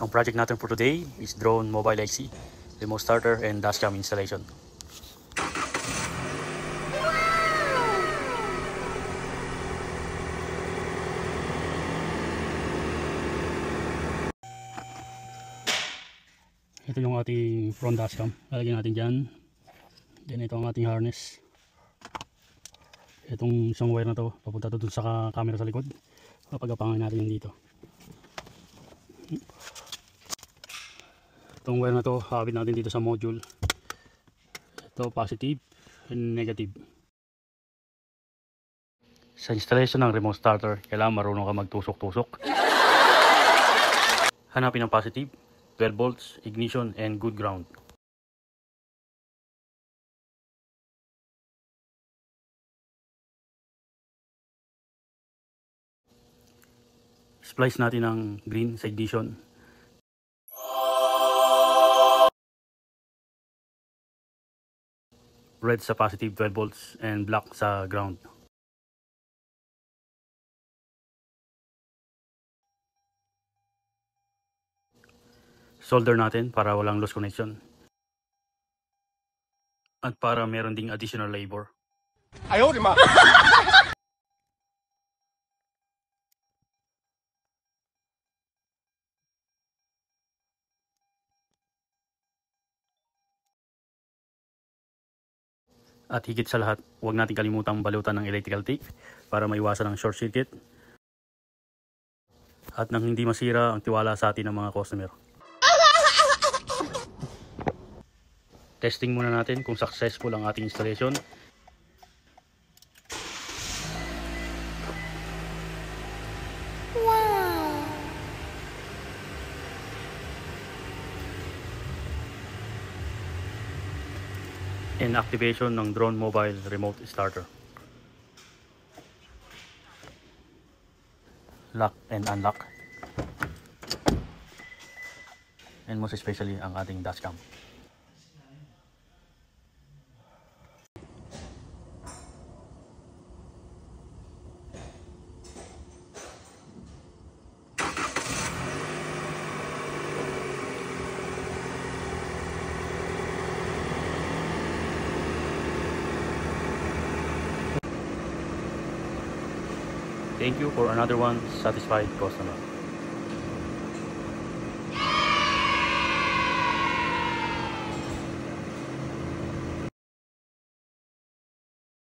Ang project natin for today is drone mobile IC, remote starter and dashcam installation. Ito yung ating front dashcam. Lalagyan natin dyan. Then ito ang ating harness. Itong isang wire na to papunta to dun sa camera sa likod. Papagapangan natin yan dito. Itong wire na to hakabit natin dito sa module. Ito positive and negative. Sa installation ng remote starter, kailangan marunong ka magtusok-tusok. Hanapin ang positive, 12 volts, ignition and good ground. Splice natin ang green sa ignition. Red sa positive 12 volts and black sa ground. Solder natin para walang loose connection. At para meron ding additional labor. Ayaw, di ma! At higit sa lahat, huwag natin kalimutang balutan ng electrical tape para maiwasan ang short circuit at nang hindi masira ang tiwala sa atin ng mga customer. Testing muna natin kung successful ang ating installation. And activation ng drone mobile remote starter. Lock and unlock. And most especially ang ating dashcam. Thank you for another one satisfied customer.